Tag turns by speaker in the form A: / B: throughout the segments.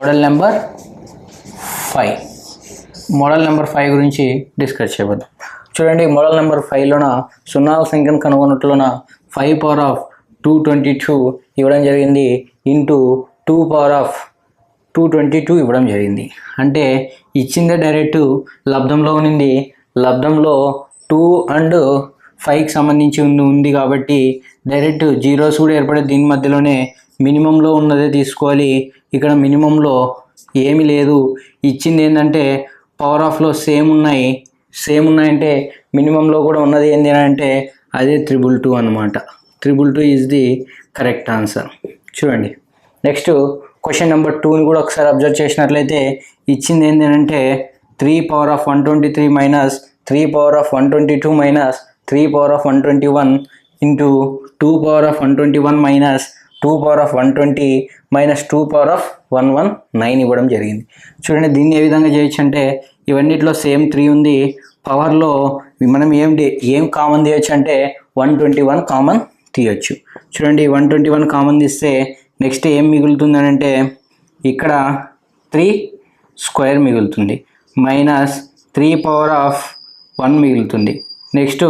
A: Model number 5 గురించి discuss చేయబోద్దాం. చూడండి, model number 5లోన సున్నాల సంఖ్యను కనుగొన్నట్లున 5 పవర్ ఆఫ్ 222 ఇవ్వడం జరిగింది ఇంటూ 2 పవర్ ఆఫ్ 222 ఇవ్వడం జరిగింది. అంటే ఇచ్చిందే డైరెక్ట్ లబ్ధంలో ఉన్నింది. లబ్ధంలో 2 అండ్ 5కి సంబంధించి ఉంది కాబట్టి డైరెక్ట్ జీరోస్ కూడా ఏర్పడే దీని మధ్యలోనే మినిమంలో ఉన్నదే తీసుకోవాలి. ఇక్కడ మినిమంలో ఏమీ లేదు. ఇచ్చింది ఏంటంటే పవర్ ఆఫ్లో సేమ్ ఉన్నాయంటే మినిమంలో కూడా ఉన్నది ఏంటి అంటే అదే 222 అనమాట. 222 ఈజ్ ది కరెక్ట్ ఆన్సర్. చూడండి, నెక్స్ట్ క్వశ్చన్ నెంబర్ 2ని కూడా ఒకసారి అబ్జర్వ్ చేసినట్లయితే ఇచ్చింది ఏంటి అంటే 3 power of 123 minus 3 power of 122 minus 3 power of 121 into 2 power of 121 minus 2 power of 120 minus 2 power of 119 ఇవ్వడం జరిగింది. చూడండి, దీన్ని ఏ విధంగా చేయొచ్చు అంటే ఇవన్నిట్లో సేమ్ 3 ఉంది. పవర్లో మనం ఏం కామన్ తీయచ్చు అంటే 121 కామన్ తీయచ్చు. చూడండి, 121 కామన్ తీస్తే నెక్స్ట్ ఏం మిగులుతుంది అని అంటే ఇక్కడ 3 స్క్వేర్ మిగులుతుంది మైనస్ 3 పవర్ ఆఫ్ 1 మిగులుతుంది. నెక్స్ట్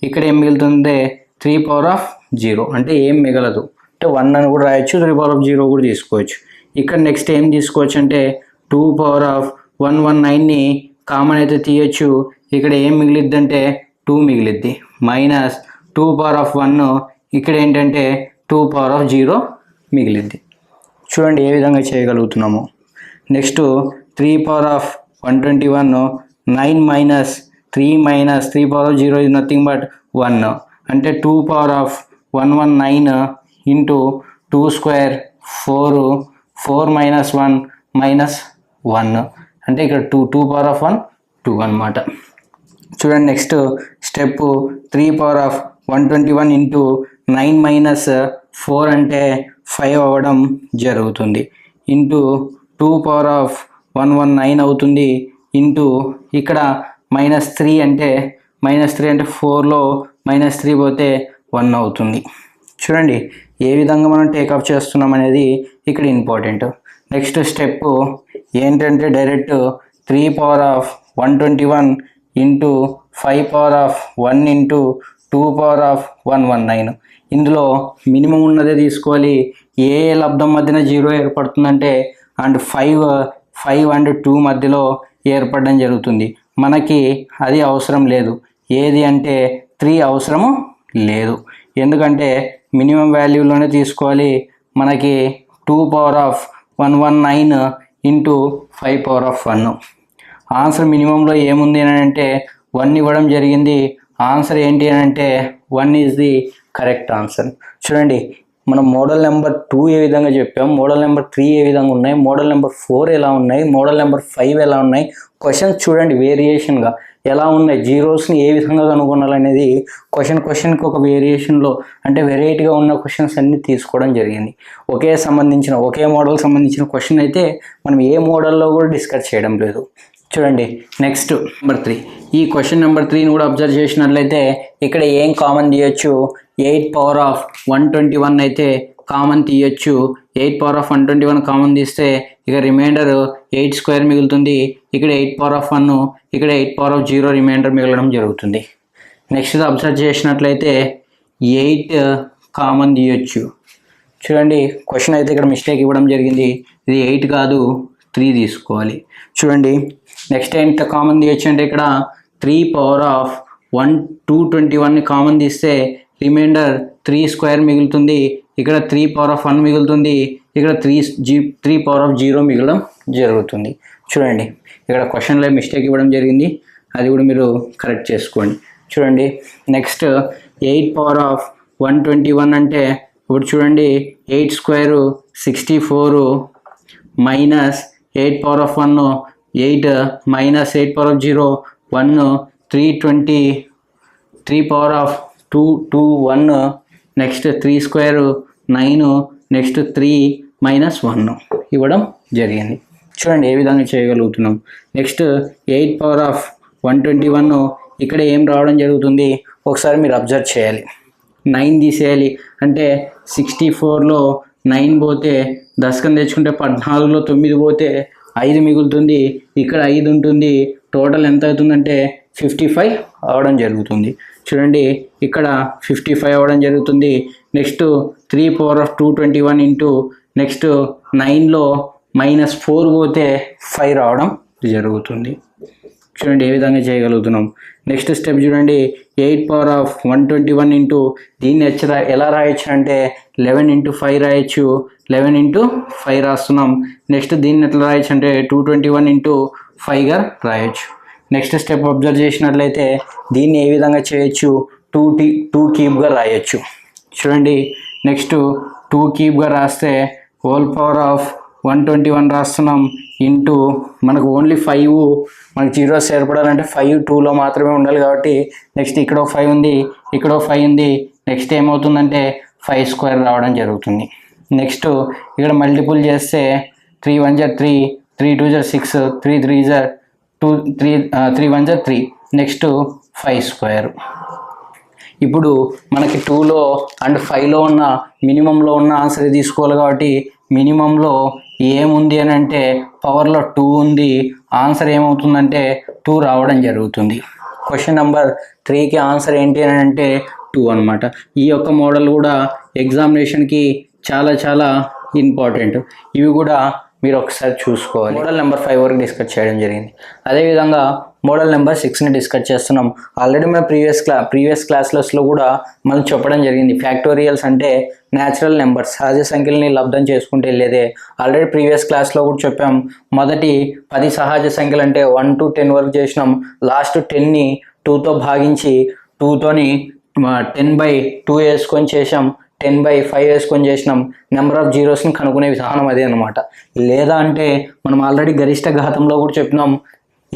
A: ఇక్కడ ఏం మిగులుతుంది 3 పవర్ ఆఫ్ 0 అంటే ఏం మిగలదు. అంటే 1 అని కూడా రాయొచ్చు, 3 పవర్ ఆఫ్ 0 కూడా తీసుకోవచ్చు. ఇక్కడ నెక్స్ట్ ఏం తీసుకోవచ్చు అంటే 2 పవర్ ఆఫ్ 119ని కామన్ అయితే తీయచ్చు. ఇక్కడ ఏం మిగిలిద్ది అంటే 2 మిగిలిద్ది మైనస్ 2 పవర్ ఆఫ్ 1 ఇక్కడ ఏంటంటే 2 పవర్ ఆఫ్ 0 మిగిలిద్ది. చూడండి ఏ విధంగా చేయగలుగుతున్నాము. Next 3 power of 121 9 minus 3 power of 0 is nothing but 1 అంటే 2 power of 119 into 2 square 4 minus 1 minus 1 అంటే ఇక్కడ 2 పవర్ ఆఫ్ 1 2 అనమాట. చూడండి, next step 3 power of 121 into 9 minus 4 అంటే 5 అవ్వడం జరుగుతుంది ఇంటూ 2 పవర్ ఆఫ్ 119 అవుతుంది ఇంటూ ఇక్కడ -3 అంటే 4లో -3 పోతే 1 అవుతుంది. చూడండి ఏ విధంగా మనం టేకప్ చేస్తున్నాం అనేది ఇక్కడ ఇంపార్టెంట్. నెక్స్ట్ స్టెప్ ఏంటంటే direct 3 power of 121 into 5 power of 1 into 2 power of 119 ఇందులో మినిమం ఉన్నదే తీసుకోవాలి. ఏ లబ్ధం మధ్యన 0 ఏర్పడుతుందంటే అండ్ 5 అండ్ 2 మధ్యలో ఏర్పడడం జరుగుతుంది. మనకి అది అవసరం లేదు. ఏది అంటే 3 అవసరము లేదు. ఎందుకంటే మినిమం వాల్యూలోనే తీసుకోవాలి. మనకి 2 power of 119 into 5 power of 1 answer మినిమంలో ఏముంది అని అంటే 1 ఇవ్వడం జరిగింది. ఆన్సర్ ఏంటి అని అంటే 1 ఈజ్ ది కరెక్ట్ ఆన్సర్. చూడండి, మనం మోడల్ నెంబర్ 2 ఏ విధంగా చెప్పాం, మోడల్ నెంబర్ 3 ఏ విధంగా ఉన్నాయి, మోడల్ నెంబర్ 4 ఎలా ఉన్నాయి, మోడల్ నెంబర్ 5 ఎలా ఉన్నాయి, క్వశ్చన్స్ చూడండి వేరియేషన్గా ఎలా ఉన్నాయి, జీరోస్ని ఏ విధంగా కనుగొనాలనేది క్వశ్చన్కి ఒక వేరియేషన్లో అంటే వెరైటీగా ఉన్న క్వశ్చన్స్ అన్ని తీసుకోవడం జరిగింది. ఒకే మోడల్ సంబంధించిన క్వశ్చన్ అయితే మనం ఏ మోడల్లో కూడా డిస్కస్ చేయడం లేదు. చూడండి, నెక్స్ట్ నెంబర్ 3 ఈ క్వశ్చన్ నెంబర్ 3ని కూడా అబ్జర్వ్ చేసినట్లయితే ఇక్కడ ఏం కామన్ తీయచ్చు 8 పవర్ ఆఫ్ 121 అయితే కామన్ తీయచ్చు. 8 పవర్ ఆఫ్ 121 కామన్ తీస్తే ఇక రిమైండర్ 8 స్క్వేర్ మిగులుతుంది. ఇక్కడ 8 పవర్ ఆఫ్ 1 ఇక్కడ 8 పవర్ ఆఫ్ 0 రిమైండర్ మిగలడం జరుగుతుంది. నెక్స్ట్ అబ్జర్వ్ చేసినట్లయితే 8 కామన్ తీయచ్చు. చూడండి, క్వశ్చన్ అయితే ఇక్కడ మిస్టేక్ ఇవ్వడం జరిగింది. ఇది 8 కాదు 3 తీసుకోవాలి. చూడండి, నెక్స్ట్ ఎంత కామన్ తీయచ్చు అంటే ఇక్కడ 3 పవర్ ఆఫ్ 221ని కామన్ తీస్తే రిమైండర్ 3 స్క్వేర్ మిగులుతుంది. ఇక్కడ 3 పవర్ ఆఫ్ 1 మిగులుతుంది. ఇక్కడ 3 పవర్ ఆఫ్ 0 మిగలడం జరుగుతుంది. చూడండి, ఇక్కడ క్వశ్చన్లో మిస్టేక్ ఇవ్వడం జరిగింది, అది కూడా మీరు కరెక్ట్ చేసుకోండి. చూడండి, నెక్స్ట్ 8 పవర్ ఆఫ్ 121 అంటే ఇప్పుడు చూడండి 8 square 64 minus 8 power of 1 8 minus 8 power of 0 1 3 power of 221 next 3 square 9 next 3 minus 1 ఇవ్వడం జరిగింది. చూడండి ఏ విధంగా చేయగలుగుతున్నాం. నెక్స్ట్ 8 పవర్ ఆఫ్ 121 ఇక్కడ ఏం రావడం జరుగుతుంది ఒకసారి మీరు అబ్జర్వ్ చేయాలి. 9 తీసేయాలి అంటే 64లో 9 పోతే దశకం తెచ్చుకుంటే 14లో 9 పోతే 5 మిగులుతుంది, ఇక్కడ 5 ఉంటుంది. టోటల్ ఎంత అవుతుందంటే 55 అవడం జరుగుతుంది. చూడండి ఇక్కడ 55 అవ్వడం జరుగుతుంది. Next 3 power of 221 into next 9లో -4 పోతే 5 రావడం జరుగుతుంది. చూడండి ఏ విధంగా చేయగలుగుతున్నాం. నెక్స్ట్ స్టెప్ చూడండి 8 పవర్ ఆఫ్ 121 ఇంటూ దీన్ని ఎలా రాయొచ్చు అంటే 11 ఇంటూ 5 రాయొచ్చు, 11 ఇంటూ 5 రాస్తున్నాం. నెక్స్ట్ దీన్ని ఎట్లా రాయొచ్చు అంటే 221 ఇంటూ 5గా రాయొచ్చు. నెక్స్ట్ స్టెప్ అబ్జర్వ్ చేసినట్లయితే దీన్ని ఏ విధంగా చేయొచ్చు, 2 క్యూబ్గా రాయొచ్చు. చూడండి నెక్స్ట్ 2 క్యూబ్గా రాస్తే హోల్ పవర్ ఆఫ్ 121 రాస్తున్నాం ఇంటూ మనకు ఓన్లీ 5 మనకు జీరోస్ ఏర్పడాలంటే 5 2లో మాత్రమే ఉండాలి కాబట్టి నెక్స్ట్ ఇక్కడ ఒక 5 ఉంది, ఇక్కడ ఒక 5 ఉంది. నెక్స్ట్ ఏమవుతుందంటే 5 స్క్వేర్ రావడం జరుగుతుంది. నెక్స్ట్ ఇక్కడ మల్టిపుల్ చేస్తే 3 1 జర్ 3, 3 2 జర్ 6, 3 3 జర్ 2, 3 1 జర్ 3, నెక్స్ట్ 5 స్క్వేర్. ఇప్పుడు మనకి 2లో అండ్ 5లో ఉన్న మినిమంలో ఉన్న ఆన్సర్ తీసుకోవాలి కాబట్టి మినిమంలో ఏముంది అని అంటే పవర్లో 2 ఉంది, ఆన్సర్ ఏమవుతుందంటే 2 రావడం జరుగుతుంది. క్వశ్చన్ నెంబర్ 3కి ఆన్సర్ ఏంటి అని అంటే 2 అనమాట. ఈ యొక్క మోడల్ కూడా ఎగ్జామినేషన్కి చాలా చాలా ఇంపార్టెంట్. ఇవి కూడా మీరు ఒకసారి చూసుకోవాలి. మోడల్ నెంబర్ 5 వరకు డిస్కస్ చేయడం జరిగింది. అదేవిధంగా మోడల్ నెంబర్ 6ని డిస్కస్ చేస్తున్నాం. ఆల్రెడీ మన ప్రీవియస్ క్లాస్లో కూడా మనం చెప్పడం జరిగింది. ఫ్యాక్టోరియల్స్ అంటే న్యాచురల్ నెంబర్స్, సహజ సంఖ్యలని లబ్ధం చేసుకుంటే వెళ్ళేదే. ఆల్రెడీ ప్రీవియస్ క్లాస్లో కూడా చెప్పాం. మొదటి 10 సహజ సంఖ్యలు అంటే 1 to 10 వరకు చేసినాం. లాస్ట్ 10ని 2తో భాగించి 2తోని 10/2 వేసుకొని చేసాం, 10/5 వేసుకొని చేసినాం. నెంబర్ ఆఫ్ జీరోస్ని కనుక్కునే విధానం అదే అనమాట. లేదా అంటే మనం ఆల్రెడీ గరిష్ట ఘాతంలో కూడా చెప్పినాం,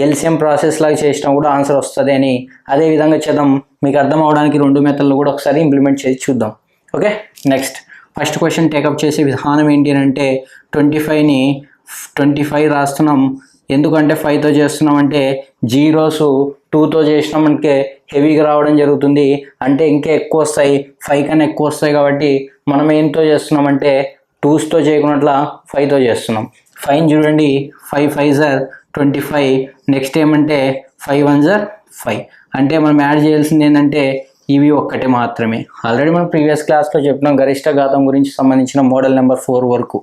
A: ఎల్సిఎం ప్రాసెస్ లాగా చేసినా కూడా ఆన్సర్ వస్తుంది అని. అదే విధంగా చేద్దాం, మీకు అర్థం అవడానికి 2 మెథడ్లు కూడా ఒకసారి ఇంప్లిమెంట్ చేసి చూద్దాం. Okay, next first question take up చేసే విధానం ఏంటి అంటే 25ని 25 రాస్తున్నాం. ఎందుకంటే 5తో చేస్తున్నాం అంటే జీరోస్ 2తో చేసినామంటే హెవీగా రావడం జరుగుతుంది, అంటే ఇంకా ఎక్కువ వస్తాయి, 5 కన్నా ఎక్కువ వస్తాయి. కాబట్టి మనం ఏంతో చేస్తున్నామంటే 2స్తో చేయకున్నట్లా 5తో చేస్తున్నాం. 5 చూడండి, 5 5 జర్ 25. నెక్స్ట్ ఏమంటే 5 1 జర్ 5. అంటే మనం యాడ్ చేయాల్సింది ఏంటంటే ఇవి ఒక్కటే మాత్రమే. ఆల్రెడీ మనం ప్రీవియస్ క్లాస్లో చెప్పినాం గరిష్ట ఘాతం గురించి సంబంధించిన మోడల్ నెంబర్ 4 వరకు.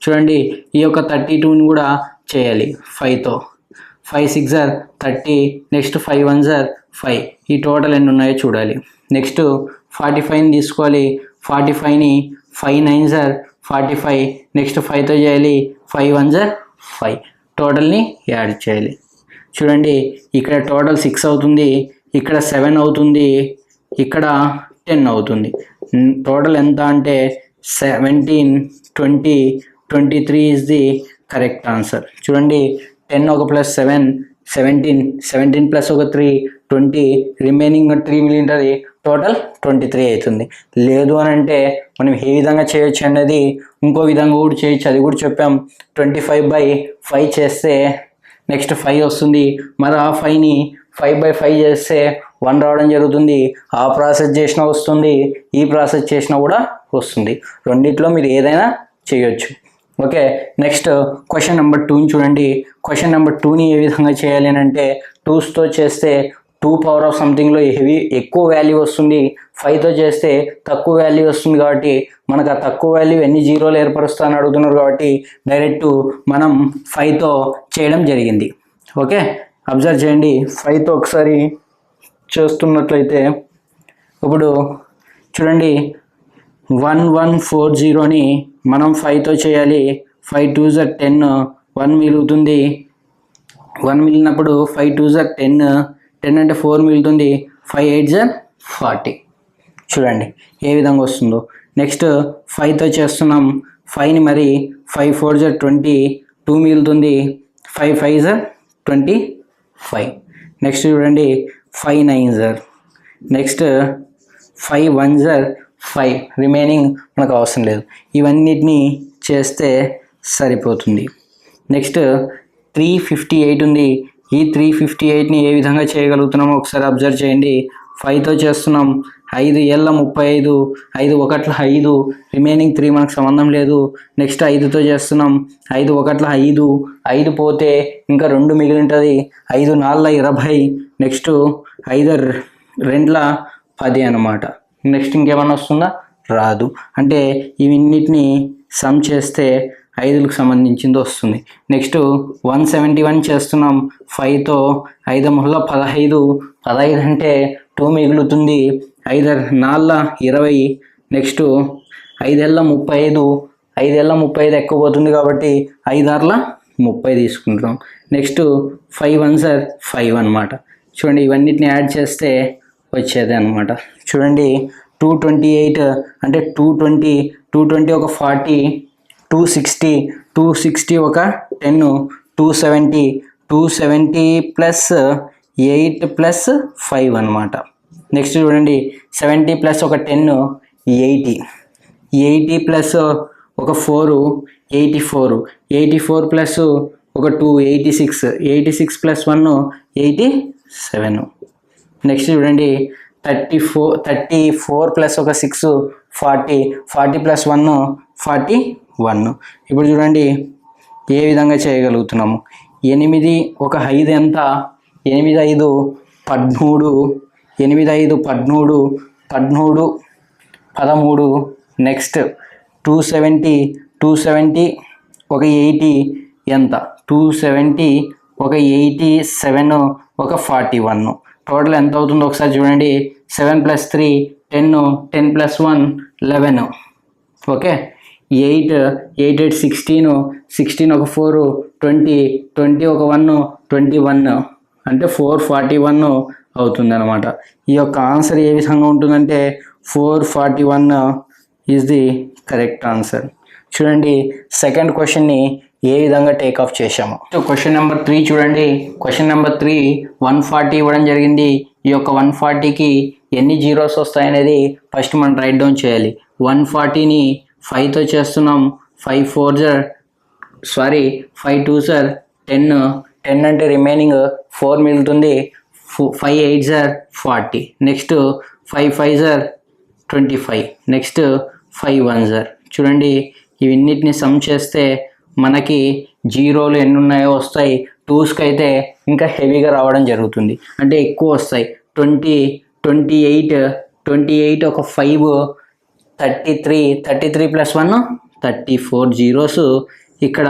A: చూడండి ఈ యొక్క 32ని కూడా చేయాలి 5తో. 5 6 జర్ 30. నెక్స్ట్ 5 1 జర్ 5. ఈ టోటల్ ఎన్ని ఉన్నాయో చూడాలి. నెక్స్ట్ 45ని తీసుకోవాలి. 45ని 5 9 జర్ 45. నెక్స్ట్ 5తో చేయాలి. 5 1 జర్ 5. టోటల్ని యాడ్ చేయాలి. చూడండి ఇక్కడ టోటల్ 6 అవుతుంది, ఇక్కడ 7 అవుతుంది, ఇక్కడ 10 అవుతుంది. టోటల్ ఎంత అంటే 17 20 23 ఈజ్ ది కరెక్ట్ ఆన్సర్. చూడండి 10 ఒక ప్లస్ 7 17, 17 ప్లస్ ఒక 3 20, రిమైనింగ్ 3 మిగిలింటుంది, టోటల్ 23 అవుతుంది. లేదు అని అంటే మనం ఏ విధంగా చేయొచ్చు అన్నది ఇంకో విధంగా కూడా చేయొచ్చు, అది కూడా చెప్పాం. 25/5 చేస్తే నెక్స్ట్ 5 వస్తుంది. మరి ఆ 5ని 5/5 చేస్తే 1 రావడం జరుగుతుంది. ఆ ప్రాసెస్ చేసినా వస్తుంది, ఈ ప్రాసెస్ చేసినా కూడా వస్తుంది. రెండిట్లో మీరు ఏదైనా చేయొచ్చు. ఓకే, నెక్స్ట్ క్వశ్చన్ నెంబర్ 2ని చూడండి. క్వశ్చన్ నెంబర్ 2ని ఏ విధంగా చేయాలి అని అంటే 2స్తో చేస్తే 2 పవర్ ఆఫ్ సంథింగ్లో ఎక్కువ వాల్యూ వస్తుంది, 5తో చేస్తే తక్కువ వాల్యూ వస్తుంది. కాబట్టి మనకు ఆ తక్కువ వాల్యూ ఎన్ని జీరోలు ఏర్పరుస్తా అని అడుగుతున్నారు కాబట్టి డైరెక్ట్ మనం 5తో చేయడం జరిగింది. ఓకే, అబ్జర్వ్ చేయండి. 5తో ఒకసారి చేస్తున్నట్లయితే ఇప్పుడు చూడండి 1140ని మనం 5తో చేయాలి. 5 2 జర్ 10, 1 మిగులుతుంది. 1 మిగిలినప్పుడు 5 2 జర్ 10, 10 అంటే 4 మిగులుతుంది. 5 8 జర్ 40. చూడండి ఏ విధంగా వస్తుందో. నెక్స్ట్ 5తో చేస్తున్నాం. 5ని మరి 5 4 జర్ 20, 2 మిగులుతుంది. 5 5 జర్ 25. నెక్స్ట్ చూడండి 5 9 జర్. నెక్స్ట్ 5 1 జర్ 5. రిమైనింగ్ మనకు అవసరం లేదు, ఇవన్నిటిని చేస్తే సరిపోతుంది. నెక్స్ట్ 358 ఉంది. ఈ 358ని ఏ విధంగా చేయగలుగుతున్నామో ఒకసారి అబ్జర్వ్ చేయండి. 5తో చేస్తున్నాం 5 ఏళ్ళ 35, 5 ఒకట్ల 5, రిమైనింగ్ 3 మనకు సంబంధం లేదు. నెక్స్ట్ 5తో చేస్తున్నాం, 5 ఒకట్ల 5, 5 పోతే ఇంకా 2 మిగిలి ఉంటుంది, 5 4 20, నెక్స్ట్ 5 2 10 అనమాట. నెక్స్ట్ ఇంకేమన్నా వస్తుందా? రాదు. అంటే ఇవన్నిటిని సమ్ చేస్తే 5లకు సంబంధించింది వస్తుంది. నెక్స్ట్ 171 చేస్తున్నాం 5తో, 5 ముళ్ళ 15, 15 అంటే 2 మిగులుతుంది, 5 4 20, నెక్స్ట్ 5 ఏళ్ళ 35, 5 ఏళ్ళ 35 ఎక్కువ పోతుంది కాబట్టి 5 6 30 తీసుకుంటాం. నెక్స్ట్ 5 1 5 అనమాట. చూడండి ఇవన్నిటిని యాడ్ చేస్తే వచ్చేది అనమాట. చూడండి 228 అంటే 220 ఒక 40, 260 ఒక 10, 270 ప్లస్ 8 ప్లస్ 5 అనమాట. నెక్స్ట్ చూడండి 70 ప్లస్ ఒక 10 80 ప్లస్ ఒక 4 84 ప్లస్ ఒక 2 86 ప్లస్ 1 87. నెక్స్ట్ చూడండి 34 ప్లస్ ఒక 6 40 ప్లస్ 1 41. ఇప్పుడు చూడండి ఏ విధంగా చేయగలుగుతున్నాము. 8 ఒక 5 ఎంత? 8 5 13, 8 5 13 నెక్స్ట్ 270 ఒక 80 ఎంత? 270 ఒక 87 ఒక 41. టోటల్ ఎంత అవుతుందో ఒకసారి చూడండి. 7 ప్లస్ 3 10 ప్లస్ 1 11. ఓకే, 8 8 16 ఒక 4 20 ఒక 1 21 అంటే 441 అవుతుంది అనమాట. ఈ యొక్క ఆన్సర్ ఏ విధంగా ఉంటుందంటే 441 ఈజ్ ది కరెక్ట్ ఆన్సర్. చూడండి సెకండ్ క్వశ్చన్ని ఏ విధంగా టేక్ ఆఫ్ చేశాము. క్వశ్చన్ నెంబర్ 3 చూడండి. క్వశ్చన్ నెంబర్ 3 140 ఇవ్వడం జరిగింది. ఈ యొక్క 140కి ఎన్ని జీరోస్ వస్తాయనేది ఫస్ట్ మనం రైట్ డౌన్ చేయాలి. 140ని 5తో చేస్తున్నాం. 5 2 10 అంటే రిమైనింగ్ 4 మిగులుతుంది. 5 8 40. నెక్స్ట్ 5 5 25. నెక్స్ట్ 5 1 చూడండి ఇవన్నిటిని సమ్ చేస్తే మనకి జీరోలు ఎన్ని ఉన్నాయో వస్తాయి. 2స్కి అయితే ఇంకా హెవీగా రావడం జరుగుతుంది, అంటే ఎక్కువ వస్తాయి. 28 ఒక 5 33 ప్లస్ 1 34 జీరోస్ ఇక్కడ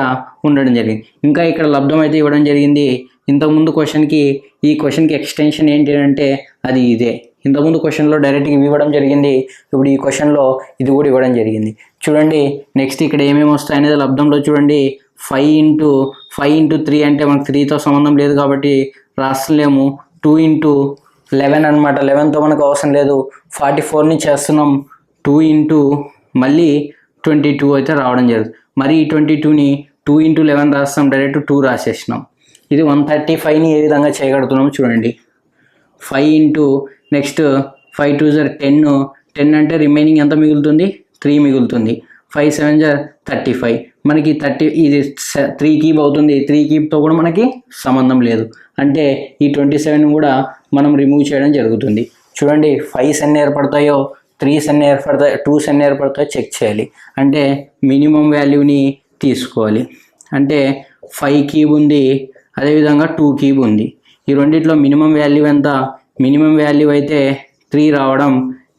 A: ఉండడం జరిగింది. ఇంకా ఇక్కడ లబ్ధం అయితే ఇవ్వడం జరిగింది. ఇంతకుముందు క్వశ్చన్కి ఈ క్వశ్చన్కి ఎక్స్టెన్షన్ ఏంటి అంటే అది ఇదే. ఇంతకుముందు క్వశ్చన్లో డైరెక్ట్గా ఇవి ఇవ్వడం జరిగింది, ఇప్పుడు ఈ క్వశ్చన్లో ఇది కూడా ఇవ్వడం జరిగింది. చూడండి నెక్స్ట్ ఇక్కడ ఏమేమి వస్తాయనేది లబ్ధంలో చూడండి. 5 ఇంటూ 3 అంటే మనకు 3తో సంబంధం లేదు కాబట్టి రాస్తలేము. 2 ఇంటూ 11 అనమాట. 11తో మనకు అవసరం లేదు. 44ని చేస్తున్నాం. 2 ఇంటూ మళ్ళీ 22 అయితే రావడం జరుగుతుంది. మరి ఈ 22ని 2 ఇంటూ 11 రాస్తాం, డైరెక్ట్ 2 రాసేసినాం. ఇది 135ని ఏ విధంగా చేయగలుగుతున్నాము చూడండి. 5 ఇంటూ నెక్స్ట్ 5 2 10 అంటే రిమైనింగ్ ఎంత మిగులుతుంది? 3 మిగులుతుంది. 5 7 35. మనకి 30 ఇది 3 క్యూబ్ అవుతుంది. 3 క్యూబ్తో కూడా మనకి సంబంధం లేదు, అంటే ఈ 27 కూడా మనం రిమూవ్ చేయడం జరుగుతుంది. చూడండి 5s ఎన్ని ఏర్పడతాయో, 3s ఎన్ని ఏర్పడతాయో, 2s ఎన్ని ఏర్పడతాయో చెక్ చేయాలి. అంటే మినిమం వాల్యూని తీసుకోవాలి. అంటే 5 క్యూబ్ ఉంది, అదేవిధంగా 2 క్యూబ్ ఉంది. ఈ రెండిట్లో మినిమం వాల్యూ ఎంత? మినిమం వాల్యూ అయితే 3 రావడం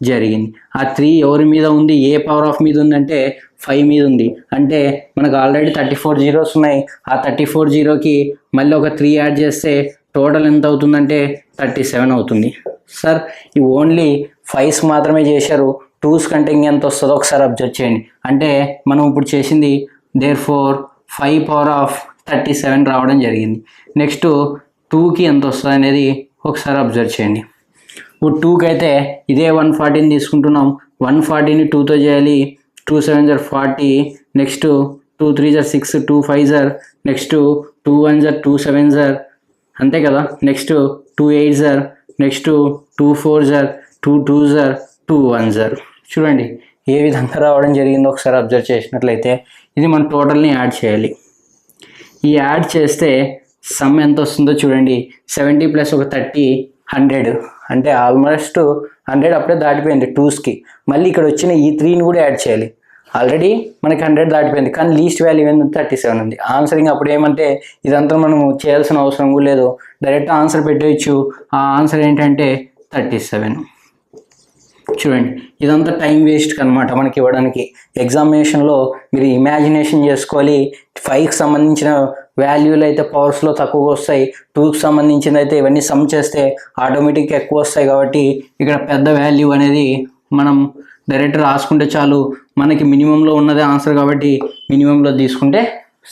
A: జరిగింది. ఆ 3 ఎవరి మీద ఉంది? ఏ పవర్ ఆఫ్ మీద ఉందంటే 5 మీద ఉంది. అంటే మనకు ఆల్రెడీ 34 జీరోస్ ఉన్నాయి. ఆ 34 జీరోకి మళ్ళీ ఒక 3 యాడ్ చేస్తే టోటల్ ఎంత అవుతుందంటే 37 అవుతుంది. సార్ ఈ ఓన్లీ 5s మాత్రమే చేశారు, 2s కంటే ఇంకెంత వస్తుందో ఒకసారి అబ్జర్వ్ చేయండి. అంటే మనం ఇప్పుడు చేసింది therefore 5 పవర్ ఆఫ్ 37 రావడం జరిగింది. నెక్స్ట్ 2కి ఎంత వస్తుంది అనేది ఒకసారి అబ్జర్వ్ చేయండి. ఇప్పుడు 2కి అయితే ఇదే 140ని తీసుకుంటున్నాం. 140ని 2తో చేయాలి. 2 7 40. నెక్స్ట్ 2 3 6, 2 5 నెక్స్ట్ 2 1 2 7 అంతే కదా. నెక్స్ట్ 2 8 నెక్స్ట్ 2 4 2 2 2 1 చూడండి ఏ విధంగా రావడం జరిగిందో ఒకసారి అబ్జర్వ్ చేసినట్లయితే ఇది మన టోటల్ని యాడ్ చేయాలి. ఈ యాడ్ చేస్తే సమ్ ఎంత వస్తుందో చూడండి. 70 ప్లస్ ఒక 30 100 అంటే ఆల్మోస్ట్ 100 అప్పుడే దాటిపోయింది 2స్కి. మళ్ళీ ఇక్కడ వచ్చిన ఈ 3ని కూడా యాడ్ చేయాలి. ఆల్రెడీ మనకి 100 దాటిపోయింది, కానీ లీస్ట్ వాల్యూ ఏంది 37 ఉంది. ఆన్సరింగ్ అప్పుడు ఏమంటే ఇదంతా మనం చేయాల్సిన అవసరం కూడా లేదు, డైరెక్ట్ ఆన్సర్ పెట్టేయచ్చు. ఆ ఆన్సర్ ఏంటంటే 37. చూడండి, ఇదంతా టైం వేస్ట్ అనమాట మనకి ఇవ్వడానికి. ఎగ్జామినేషన్లో మీరు ఇమాజినేషన్ చేసుకోవాలి. 5కి సంబంధించిన వాల్యూలు అయితే పవర్స్లో తక్కువగా వస్తాయి, 2కి సంబంధించింది అయితే ఇవన్నీ సమ్ చేస్తే ఆటోమేటిక్గా ఎక్కువ వస్తాయి. కాబట్టి ఇక్కడ పెద్ద వాల్యూ అనేది మనం డైరెక్ట్ రాసుకుంటే చాలు. మనకి మినిమంలో ఉన్నదే ఆన్సర్ కాబట్టి మినిమంలో తీసుకుంటే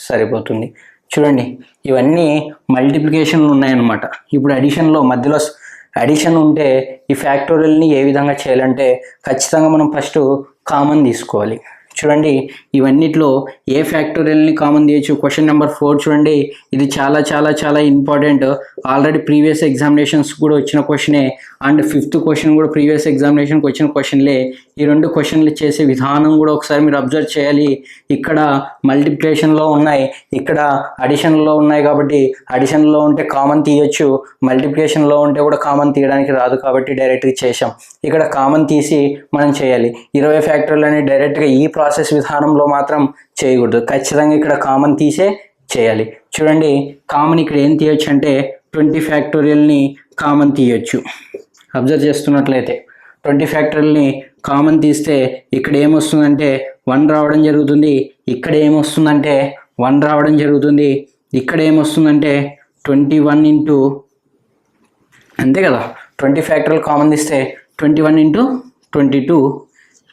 A: సరిపోతుంది. చూడండి, ఇవన్నీ మల్టిప్లికేషన్లు ఉన్నాయన్నమాట. ఇప్పుడు అడిషన్లో మధ్యలో అడిషన్ ఉంటే ఈ ఫ్యాక్టోరియల్ని ఏ విధంగా చేయాలంటే ఖచ్చితంగా మనం ఫస్ట్ కామన్ తీసుకోవాలి. చూడండి, ఇవన్నిట్లో ఏ ఫ్యాక్టోరియల్ని కామన్ తీయచ్చు. క్వశ్చన్ నెంబర్ 4 చూడండి, ఇది చాలా చాలా చాలా ఇంపార్టెంట్. ఆల్రెడీ ప్రీవియస్ ఎగ్జామినేషన్స్ కూడా వచ్చిన క్వశ్చనే, అండ్ 5th క్వశ్చన్ కూడా ప్రీవియస్ ఎగ్జామినేషన్కి వచ్చిన క్వశ్చన్లే. ఈ 2 క్వశ్చన్లు చేసే విధానం కూడా ఒకసారి మీరు అబ్జర్వ్ చేయాలి. ఇక్కడ మల్టిప్లికేషన్లో ఉన్నాయి, ఇక్కడ అడిషన్లో ఉన్నాయి. కాబట్టి అడిషన్లో ఉంటే కామన్ తీయొచ్చు, మల్టిప్లికేషన్లో ఉంటే కూడా కామన్ తీయడానికి రాదు కాబట్టి డైరెక్ట్గా చేసాం. ఇక్కడ కామన్ తీసి మనం చేయాలి. 20 ఫ్యాక్టర్లు అని డైరెక్ట్గా ఈ ప్రాసెస్ విధానంలో మాత్రం చేయకూడదు, ఖచ్చితంగా ఇక్కడ కామన్ తీసే చేయాలి. చూడండి, కామన్ ఇక్కడ ఏం తీయొచ్చు అంటే 20 ఫ్యాక్టోరియల్ని కామన్ తీయొచ్చు. అబ్జర్వ్ చేస్తున్నట్లయితే 20 ఫ్యాక్టోరియల్ని కామన్ తీస్తే ఇక్కడ ఏమొస్తుందంటే 1 రావడం జరుగుతుంది, ఇక్కడ ఏమొస్తుందంటే 1 రావడం జరుగుతుంది, ఇక్కడ ఏమొస్తుందంటే 21 ఇంటూ, అంతే కదా. 20 ఫ్యాక్టోరియల్ కామన్ తీస్తే 21 ఇంటూ 22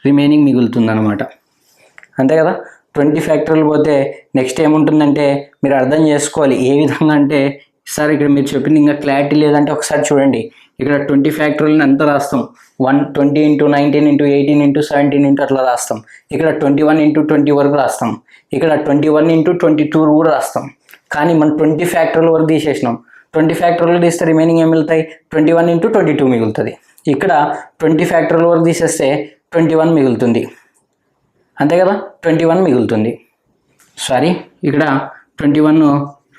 A: రిమైనింగ్ మిగులుతుంది అనమాట, అంతే కదా. 20 ఫ్యాక్టోరియల్ పోతే నెక్స్ట్ ఏముంటుందంటే మీరు అర్థం చేసుకోవాలి ఏ విధంగా అంటే, సార్ ఇక్కడ మీరు చెప్పింది ఇంకా క్లారిటీ లేదంటే ఒకసారి చూడండి. ఇక్కడ 20 ఫ్యాక్టోరియల్ని అంతా రాస్తాం, 120 ఇంటూ 19 ఇంటూ 18 ఇంటూ 17 ఇంటూ అట్లా రాస్తాం. ఇక్కడ 21 ఇంటూ 20 వరకు రాస్తాం, ఇక్కడ 21 ఇంటూ 22 కూడా రాస్తాం. కానీ మనం 20 ఫ్యాక్టోరియల్ వరకు తీసేసినాం. 20 ఫ్యాక్టోరియల్ తీస్తే రిమైనింగ్ ఏం మిగులుతాయి, 21 ఇంటూ 22 మిగులుతుంది. ఇక్కడ 20 ఫ్యాక్టోరియల్ వరకు తీసేస్తే 21 మిగులుతుంది, అంతే కదా. 21 మిగులుతుంది, సారీ ఇక్కడ 21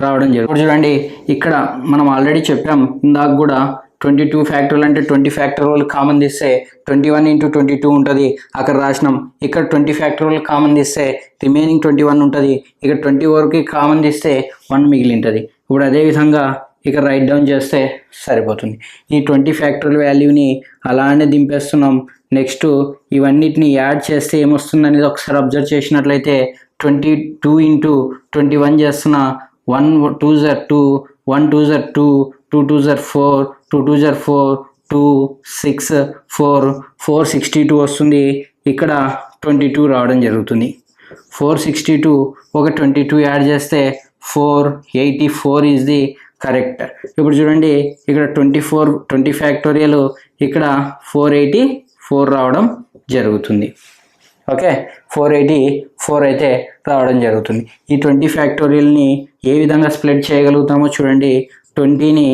A: రావడం జరుగుతుంది. చూడండి, ఇక్కడ మనం ఆల్రెడీ చెప్పాం ఇందాక కూడా 22 ఫ్యాక్టోరియల్ అంటే 20 ఫ్యాక్టోరియల్ కామన్ తీస్తే 21 ఇంటూ 22 ఉంటుంది, అక్కడ రాసినాం. ఇక్కడ 20 ఫ్యాక్టోరియల్ కామన్ తీస్తే రిమైనింగ్ 21 ఉంటుంది, ఇక్కడ 20 వరకు కామన్ తీస్తే 1 మిగిలి ఉంటుంది. ఇప్పుడు అదేవిధంగా ఇక్కడ రైట్ డౌన్ చేస్తే సరిపోతుంది. ఈ 20 ఫ్యాక్టోరియల్ వాల్యూని అలానే దింపేస్తున్నాం. నెక్స్ట్ ఇవన్నిటిని యాడ్ చేస్తే ఏమొస్తుంది అనేది ఒకసారి అబ్జర్వ్ చేసినట్లయితే 22 ఇంటూ 21 చేస్తున్న 1 2 * 2, 1 2 * 2, 2 2 * 4, 2 2 * 4, 2 6 4 462 వస్తుంది. ఇక్కడ 22 రావడం జరుగుతుంది. 462 ఒక 22 యాడ్ చేస్తే 484 ఈజ్ ది కరెక్ట్. ఇప్పుడు చూడండి, ఇక్కడ 20 ఫ్యాక్టోరియల్, ఇక్కడ 484 రావడం జరుగుతుంది. ఓకే, 484 అయితే రావడం జరుగుతుంది. ఈ 20 ఫ్యాక్టోరియల్ని ఏ విధంగా స్ప్లిట్ చేయగలుగుతామో చూడండి. 20ని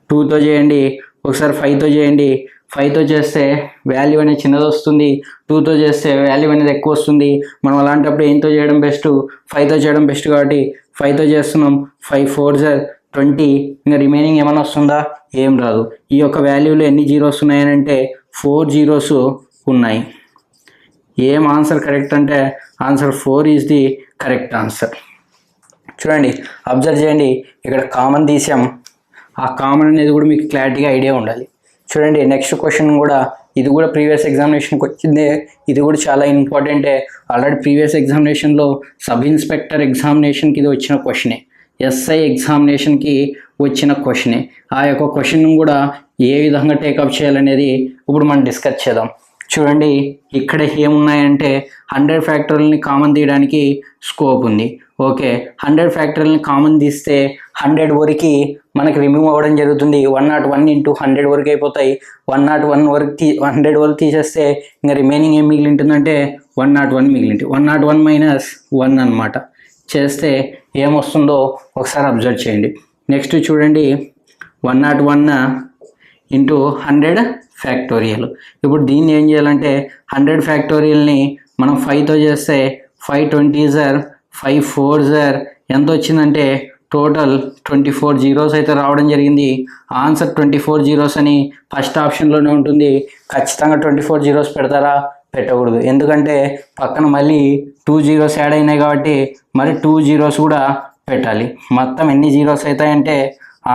A: 2తో చేయండి, ఒకసారి 5తో చేయండి. 5తో చేస్తే వాల్యూ అనేది చిన్నది వస్తుంది, 2తో చేస్తే వాల్యూ అనేది ఎక్కువ వస్తుంది. మనం అలాంటప్పుడు ఏంతో చేయడం బెస్ట్, 5తో చేయడం బెస్ట్. కాబట్టి 5తో చేస్తున్నాం. 5 4 * 20, ఇంకా రిమైనింగ్ ఏమైనా వస్తుందా, ఏం రాదు. ఈ యొక్క వాల్యూలో ఎన్ని జీరోస్ ఉన్నాయనంటే 4 జీరోస్ ఉన్నాయి. ఏం ఆన్సర్ కరెక్ట్ అంటే answer 4 is the correct answer. చూడండి, అబ్జర్వ్ చేయండి, ఇక్కడ కామన్ తీసాం. ఆ కామన్ అనేది కూడా మీకు క్లారిటీగా ఐడియా ఉండాలి. చూడండి, నెక్స్ట్ క్వశ్చన్ కూడా, ఇది కూడా ప్రీవియస్ ఎగ్జామినేషన్కి వచ్చిందే, ఇది కూడా చాలా ఇంపార్టెంటే. ఆల్రెడీ ప్రీవియస్ ఎగ్జామినేషన్లో సబ్ ఇన్స్పెక్టర్ ఎగ్జామినేషన్కి ఇది వచ్చిన క్వశ్చనే, ఎస్ఐ ఎగ్జామినేషన్కి వచ్చిన క్వశ్చనే. ఆ యొక్క క్వశ్చన్ కూడా ఏ విధంగా టేకప్ చేయాలనేది ఇప్పుడు మనం డిస్కస్ చేద్దాం. చూడండి, ఇక్కడ ఏమున్నాయంటే 100 ఫ్యాక్టోరియల్ని కామన్ తీయడానికి స్కోప్ ఉంది. ఓకే, 100 ఫ్యాక్టోరియల్ని కామన్ తీస్తే 100 వరకు మనకి రిమూవ్ అవ్వడం జరుగుతుంది. 101 ఇంటూ 100 వరకు అయిపోతాయి. 101 వరకు 100 వరకు తీసేస్తే ఇంకా రిమైనింగ్ ఏం మిగిలి ఉంటుందంటే 101 మిగిలింది. 101 మైనస్ 1 అనమాట. చేస్తే ఏమొస్తుందో ఒకసారి అబ్జర్వ్ చేయండి. నెక్స్ట్ చూడండి, 101 ఇంటూ 100 ఫ్యాక్టోరియల్. ఇప్పుడు దీన్ని ఏం చేయాలంటే 100 ఫ్యాక్టోరియల్ని మనం 5తో చేస్తే 5 20 * 5 4 ఎంత వచ్చిందంటే టోటల్ 24 జీరోస్ అయితే రావడం జరిగింది. ఆన్సర్ 24 జీరోస్ అని ఫస్ట్ ఆప్షన్లోనే ఉంటుంది. ఖచ్చితంగా 24 జీరోస్ పెడతారా? పెట్టకూడదు. ఎందుకంటే పక్కన మళ్ళీ 2 జీరోస్ యాడ్ అయినాయి కాబట్టి మరి 2 జీరోస్ కూడా పెట్టాలి. మొత్తం ఎన్ని జీరోస్ అవుతాయంటే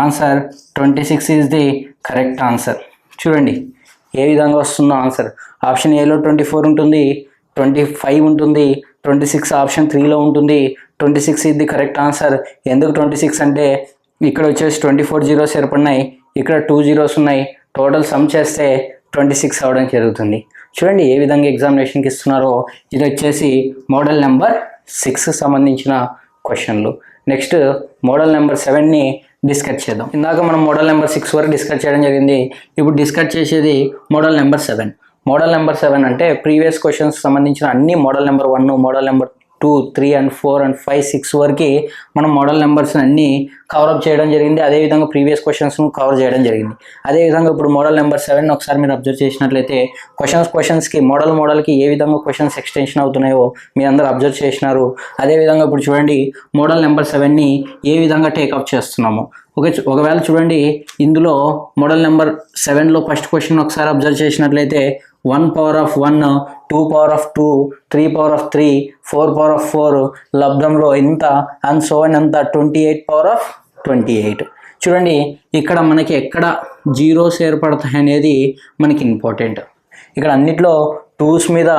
A: answer 26 is the correct answer. చూడండి ఏ విధంగా వస్తుందో ఆన్సర్. ఆప్షన్ ఏలో 24 ఉంటుంది, 25 ఉంటుంది, 26 ఆప్షన్ 3లో ఉంటుంది. 26 ఇది కరెక్ట్ ఆన్సర్. ఎందుకు 26 అంటే ఇక్కడ వచ్చేసి 24 జీరోస్ ఏర్పడినాయి, ఇక్కడ 2 జీరోస్ ఉన్నాయి. టోటల్ సమ్ చేస్తే 26 అవడం జరుగుతుంది. చూడండి ఏ విధంగా ఎగ్జామినేషన్కి ఇస్తున్నారో. ఇది వచ్చేసి మోడల్ నెంబర్ 6కి సంబంధించిన క్వశ్చన్లు. నెక్స్ట్ మోడల్ నెంబర్ 7ని డిస్కస్ చేద్దాం. ఇందాక మనం మోడల్ నెంబర్ 6 వరకు డిస్కస్ చేయడం జరిగింది. ఇప్పుడు డిస్కస్ చేసేది మోడల్ నెంబర్ 7. మోడల్ నెంబర్ 7 అంటే ప్రీవియస్ క్వశ్చన్స్ సంబంధించిన అన్ని model number 1, model number 2, 3 and 4 and 5, 6 వరకు మనం మోడల్ నెంబర్స్ అన్ని కవరప్ చేయడం జరిగింది. అదేవిధంగా ప్రీవియస్ క్వశ్చన్స్ను కవర్ చేయడం జరిగింది. అదేవిధంగా ఇప్పుడు మోడల్ నెంబర్ 7 ఒకసారి మీరు అబ్జర్వ్ చేసినట్లయితే క్వశ్చన్స్కి మోడల్కి ఏ విధంగా క్వశ్చన్స్ ఎక్స్టెన్షన్ అవుతున్నాయో మీ అందరూ అబ్జర్వ్ చేసినారు. అదేవిధంగా ఇప్పుడు చూడండి మోడల్ నెంబర్ 7ని ఏ విధంగా టేకప్ చేస్తున్నాము. ఒకవేళ చూడండి ఇందులో మోడల్ నెంబర్ 7లో ఫస్ట్ క్వశ్చన్ ఒకసారి అబ్జర్వ్ చేసినట్లయితే 1 power of 1, 2 power of 2, 3 power of 3, 4 power of 4 లబ్ధంలో ఇంత అండ్ సో అండ్ అంత 28 power of 28. చూడండి ఇక్కడ మనకి ఎక్కడ జీరోస్ ఏర్పడతాయి అనేది మనకి ఇంపార్టెంట్. ఇక్కడ అన్నిట్లో 2s మీద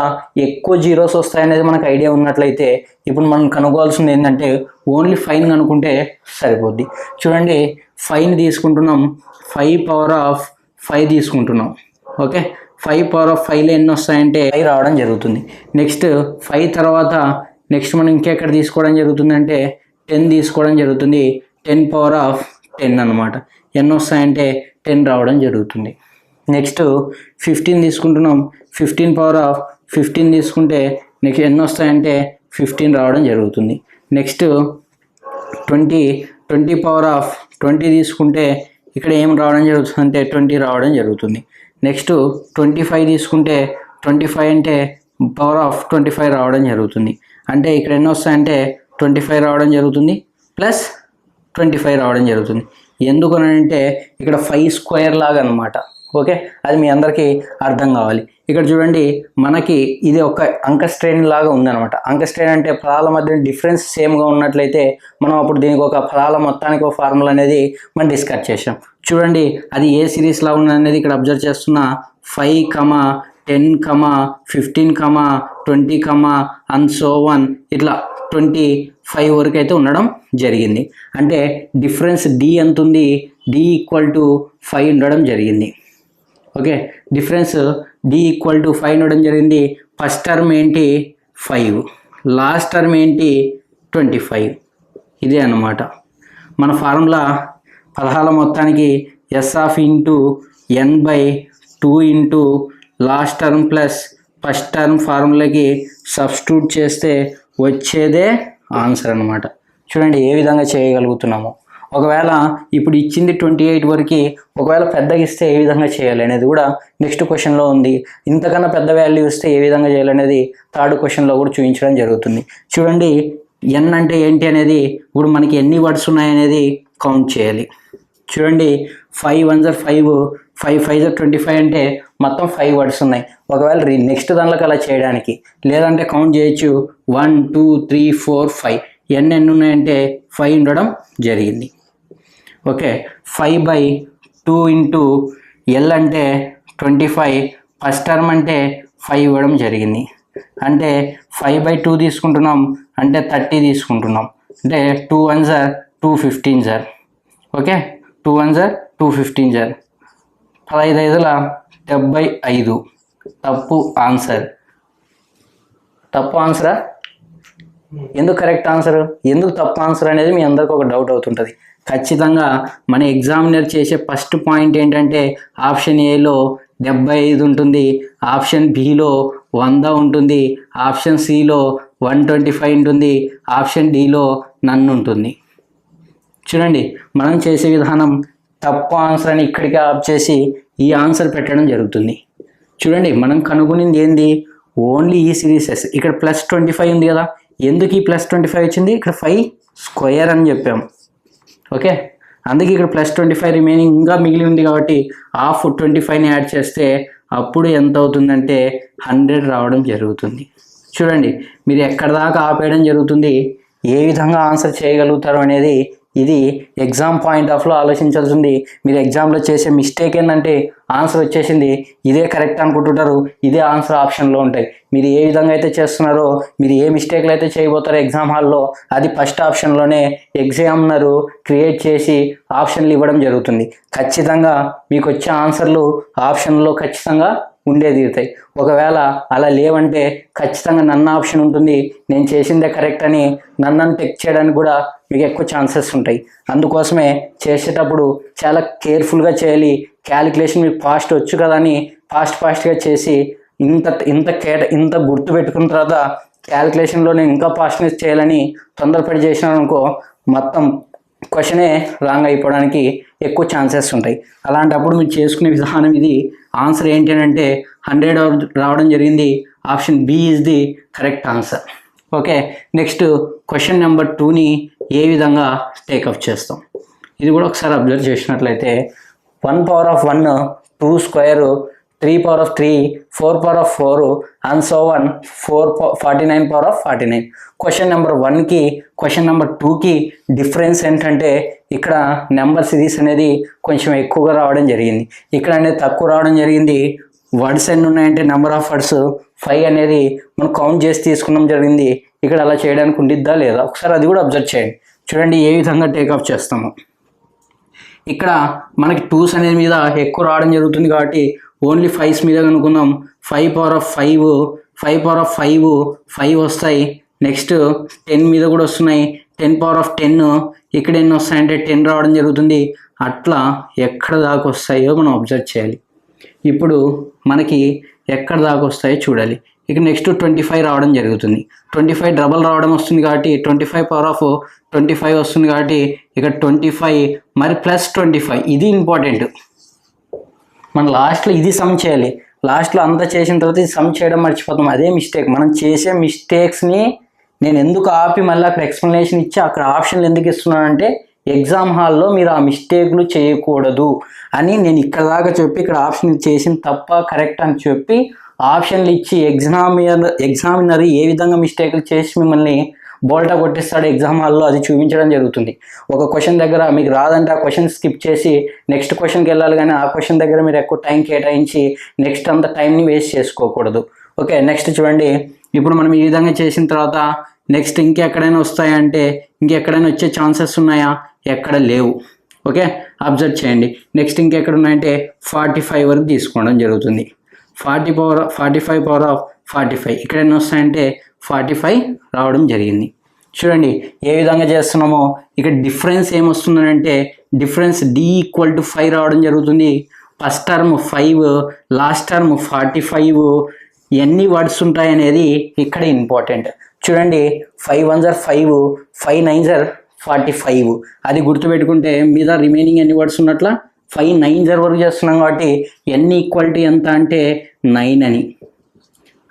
A: ఎక్కువ జీరోస్ వస్తాయనేది మనకు ఐడియా ఉన్నట్లయితే ఇప్పుడు మనం కనుక్కోవాల్సింది ఏంటంటే ఓన్లీ 5 కనుక్కుంటే సరిపోద్ది. చూడండి 5ని తీసుకుంటున్నాం, 5 power of 5 తీసుకుంటున్నాం. ఓకే, 5 power of 5లో ఎన్ని వస్తాయంటే 5 రావడం జరుగుతుంది. నెక్స్ట్ 5 తర్వాత నెక్స్ట్ మనం ఇంకెక్కడ తీసుకోవడం జరుగుతుంది అంటే 10 తీసుకోవడం జరుగుతుంది. 10 power of 10 అనమాట. ఎన్ని వస్తాయంటే 10 రావడం జరుగుతుంది. నెక్స్ట్ 15 తీసుకుంటున్నాం, 15 power of 15 తీసుకుంటే నెక్స్ట్ ఎన్ని వస్తాయంటే 15 రావడం జరుగుతుంది. నెక్స్ట్ 20 power of 20 తీసుకుంటే ఇక్కడ ఏం రావడం జరుగుతుంది అంటే 20 రావడం జరుగుతుంది. నెక్స్ట్ 25 తీసుకుంటే 25 అంటే పవర్ ఆఫ్ 25 రావడం జరుగుతుంది. అంటే ఇక్కడ ఎన్ని వస్తాయంటే 25 రావడం జరుగుతుంది ప్లస్ 25 రావడం జరుగుతుంది. ఎందుకనంటే ఇక్కడ 5 స్క్వేర్ లాగా అనమాట. ఓకే, అది మీ అందరికీ అర్థం కావాలి. ఇక్కడ చూడండి మనకి ఇది ఒక అంక శ్రేణి లాగా ఉందన్నమాట. అంక శ్రేణి అంటే పదాల మధ్య డిఫరెన్స్ సేమ్గా ఉన్నట్లయితే మనం అప్పుడు దీనికి ఒక పదాల మొత్తానికి ఒక ఫార్ములా అనేది మనం డిస్కస్ చేసాం. చూడండి అది ఏ సిరీస్లా ఉన్నది ఇక్కడ అబ్జర్వ్ చేస్తున్నా. 5, 10, 15, 20, అండ్ సో 1 ఇట్లా 25 వరకు అయితే ఉండడం జరిగింది. అంటే డిఫరెన్స్ డి ఎంత ఉంది? డి ఈక్వల్ టు 5 ఉండడం జరిగింది. Okay, difference D equal to 5 ఉండడం జరిగింది. ఫస్ట్ టర్మ్ ఏంటి 5, లాస్ట్ టర్మ్ ఏంటి 25. ఇదే అన్నమాట మన ఫార్ములా. పదహాల మొత్తానికి S of into n by 2 into last term plus first term ఫార్ములాకి సబ్స్టిట్యూట్ చేస్తే వచ్చేదే ఆన్సర్ అన్నమాట. చూడండి ఏ విధంగా చేయగలుగుతున్నాము. ఒకవేళ ఇప్పుడు ఇచ్చింది 28 వరకు, ఒకవేళ పెద్దగా ఇస్తే ఏ విధంగా చేయాలి అనేది కూడా నెక్స్ట్ క్వశ్చన్లో ఉంది. ఇంతకన్నా పెద్ద వాల్యూ ఇస్తే ఏ విధంగా చేయాలనేది థర్డ్ క్వశ్చన్లో కూడా చూపించడం జరుగుతుంది. చూడండి ఎన్ అంటే ఏంటి అనేది ఇప్పుడు మనకి ఎన్ని వర్డ్స్ ఉన్నాయనేది కౌంట్ చేయాలి. చూడండి 5 1 5, 5 5 25 అంటే మొత్తం 5 వర్డ్స్ ఉన్నాయి. ఒకవేళ నెక్స్ట్ దానిలోకి అలా చేయడానికి లేదంటే కౌంట్ చేయొచ్చు. 1 2 3 4 5 ఎన్ని ఉన్నాయంటే 5 ఉండడం జరిగింది. ఓకే, 5/2 ఇంటూ ఎల్ అంటే 25, ఫస్ట్ టర్మ్ అంటే 5 ఇవ్వడం జరిగింది. అంటే 5/2 తీసుకుంటున్నాం అంటే 30 తీసుకుంటున్నాం. అంటే 2 1s are 215 sir. Okay, 2 1s are 215 sir. 15 5 75. తప్పు ఆన్సర్. తప్పు ఆన్సరా? ఎందుకు కరెక్ట్ ఆన్సర్, ఎందుకు తప్పు ఆన్సర్ అనేది మీ అందరికీ ఒక డౌట్ అవుతుంటుంది. ఖచ్చితంగా మన ఎగ్జామినర్ చేసే ఫస్ట్ పాయింట్ ఏంటంటే ఆప్షన్ ఏలో 75 ఉంటుంది, ఆప్షన్ బిలో 100 ఉంటుంది, ఆప్షన్ సిలో 125 ఉంటుంది, ఆప్షన్ డిలో నన్ను ఉంటుంది. చూడండి మనం చేసే విధానం తప్పు ఆన్సర్ అని ఇక్కడికి ఆప్ చేసి ఈ ఆన్సర్ పెట్టడం జరుగుతుంది. చూడండి మనం కనుగొనింది ఏంది? ఓన్లీ ఈ సిరీసెస్. ఇక్కడ +25 ఉంది కదా, ఎందుకు ఈ +25 వచ్చింది? ఇక్కడ 5 స్క్వేర్ అని చెప్పాము. ఓకే, అందుకే ఇక్కడ +25 రిమైనింగ్ ఇంకా మిగిలి ఉంది కాబట్టి హాఫ్ 25ని యాడ్ చేస్తే అప్పుడు ఎంత అవుతుందంటే 100 రావడం జరుగుతుంది. చూడండి, మీరు ఎక్కడ దాకా ఆపేయడం జరుగుతుంది, ఏ విధంగా ఆన్సర్ చేయగలుగుతారు అనేది ఇది ఎగ్జామ్ పాయింట్ ఆఫ్లో ఆలోచించాల్సింది. మీరు ఎగ్జామ్లో చేసే మిస్టేక్ ఏంటంటే ఆన్సర్ వచ్చేసింది, ఇదే కరెక్ట్ అనుకుంటుంటారు, ఇదే ఆన్సర్ ఆప్షన్లో ఉంటాయి. మీరు ఏ విధంగా అయితే చేస్తున్నారో, మీరు ఏ మిస్టేక్లు అయితే చేయబోతారో ఎగ్జామ్ హాల్లో, అది ఫస్ట్ ఆప్షన్లోనే ఎగ్జామినరు క్రియేట్ చేసి ఆప్షన్లు ఇవ్వడం జరుగుతుంది. ఖచ్చితంగా మీకు వచ్చే ఆన్సర్లు ఆప్షన్లో ఖచ్చితంగా ఉండే తీరుతాయి. ఒకవేళ అలా లేవంటే ఖచ్చితంగా నన్ను ఆప్షన్ ఉంటుంది, నేను చేసిందే కరెక్ట్ అని నన్ను టెక్ చేయడానికి కూడా మీకు ఎక్కువ ఛాన్సెస్ ఉంటాయి. అందుకోసమే చేసేటప్పుడు చాలా కేర్ఫుల్గా చేయాలి. క్యాలిక్యులేషన్ మీకు ఫాస్ట్ వచ్చు కదా అని ఫాస్ట్గా చేసి ఇంత గుర్తు పెట్టుకున్న తర్వాత క్యాలిక్యులేషన్లో నేను ఇంకా ఫాస్ట్నెస్ చేయాలని తొందరపడి చేసినాను అనుకో, మొత్తం క్వశ్చనే రాంగ్ అయిపోవడానికి ఎక్కువ ఛాన్సెస్ ఉంటాయి. అలాంటప్పుడు మీరు చేసుకునే విధానం ఇది. ఆన్సర్ ఏంటి అంటే 100 రావడం జరిగింది. Option B is the correct answer. Okay, next question number 2ని ఏ విధంగా టేకప్ చేస్తాం ఇది కూడా ఒకసారి అబ్జర్వ్ చేసినట్లయితే 1 power of 1, 2 square, 3 power of 3, 4 power of 4 and so 49 power of 49. Question number 1కి క్వశ్చన్ నెంబర్ 2కి డిఫరెన్స్ ఏంటంటే ఇక్కడ నెంబర్ సిరీస్ అనేది కొంచెం ఎక్కువగా రావడం జరిగింది, ఇక్కడ అనేది తక్కువ రావడం జరిగింది. వర్డ్స్ ఎన్ని ఉన్నాయంటే నెంబర్ ఆఫ్ వర్డ్స్ 5 అనేది మనం కౌంట్ చేసి తీసుకున్నాం జరిగింది. ఇక్కడ అలా చేయడానికి ఉండిద్దా లేదా ఒకసారి అది కూడా అబ్జర్వ్ చేయండి. చూడండి ఏ విధంగా టేకప్ చేస్తాము. ఇక్కడ మనకి 2s అనేది మీద ఎక్కువ రావడం జరుగుతుంది కాబట్టి ఓన్లీ 5s మీద కనుక్కుందాం. 5 పవర్ ఆఫ్ 5 వస్తాయి. నెక్స్ట్ 10 మీద కూడా వస్తున్నాయి. 10 పవర్ ఆఫ్ 10 ఇక్కడ ఎన్ని వస్తాయంటే 10 రావడం జరుగుతుంది. అట్లా ఎక్కడ దాకా వస్తాయో మనం అబ్జర్వ్ చేయాలి. ఇప్పుడు మనకి ఎక్కడ దాకా వస్తాయో చూడాలి. ఇక నెక్స్ట్ 25 రావడం జరుగుతుంది. 25 డబల్ రావడం వస్తుంది కాబట్టి 25 పవర్ ఆఫ్ 25 వస్తుంది కాబట్టి ఇక 25 మరి +25 ఇది ఇంపార్టెంట్. మనం లాస్ట్లో ఇది సమ్ చేయాలి. లాస్ట్లో అంతా చేసిన తర్వాత ఇది సమ్ చేయడం మర్చిపోతాం. అదే మిస్టేక్. మనం చేసే మిస్టేక్స్ని నేను ఎందుకు ఆపి మళ్ళీ అక్కడ ఎక్స్ప్లెనేషన్ ఇచ్చి అక్కడ ఆప్షన్లు ఎందుకు ఇస్తున్నానంటే ఎగ్జామ్ హాల్లో మీరు ఆ మిస్టేక్లు చేయకూడదు అని నేను ఇక్కడ దాకా చెప్పి ఇక్కడ ఆప్షన్ చేసిన తప్ప కరెక్ట్ అని చెప్పి ఆప్షన్లు ఇచ్చి ఎగ్జామినర్ ఏ విధంగా మిస్టేక్లు చేసి మిమ్మల్ని బోల్టా కొట్టిస్తాడు ఎగ్జామ్ హాల్లో అది చూపించడం జరుగుతుంది. ఒక క్వశ్చన్ దగ్గర మీకు రాదంటే ఆ క్వశ్చన్ స్కిప్ చేసి నెక్స్ట్ క్వశ్చన్కి వెళ్ళాలి, కానీ ఆ క్వశ్చన్ దగ్గర మీరు ఎక్కువ టైం కేటాయించి నెక్స్ట్ అంత టైంని వేస్ట్ చేసుకోకూడదు. ఓకే, నెక్స్ట్ చూడండి. ఇప్పుడు మనం ఈ విధంగా చేసిన తర్వాత నెక్స్ట్ ఇంకెక్కడైనా వస్తాయంటే ఇంకెక్కడైనా వచ్చే ఛాన్సెస్ ఉన్నాయా? ఎక్కడ లేవు. ఓకే, అబ్జర్వ్ చేయండి. నెక్స్ట్ ఇంకెక్కడ ఉన్నాయంటే 45 వరకు తీసుకోవడం జరుగుతుంది. 45 పవర్ ఆఫ్ 45 ఇక్కడ ఎన్ని వస్తాయంటే 45 రావడం జరిగింది. చూడండి ఏ విధంగా చేస్తున్నామో. ఇక్కడ డిఫరెన్స్ ఏమొస్తుందంటే డిఫరెన్స్ D = 5 రావడం జరుగుతుంది. ఫస్ట్ టర్మ్ 5, లాస్ట్ టర్మ్ 45 ఎన్ని వర్డ్స్ ఉంటాయి అనేది ఇక్కడ ఇంపార్టెంట్. చూడండి 5 1s are 5, 5 9s are 45 అది గుర్తుపెట్టుకుంటే మీద రిమైనింగ్ ఎన్ని వర్డ్స్ ఉన్నట్ల 5 9s are వరకు చేస్తున్నాం కాబట్టి ఎన్ని ఈక్వాలిటీ ఎంత అంటే 9 అని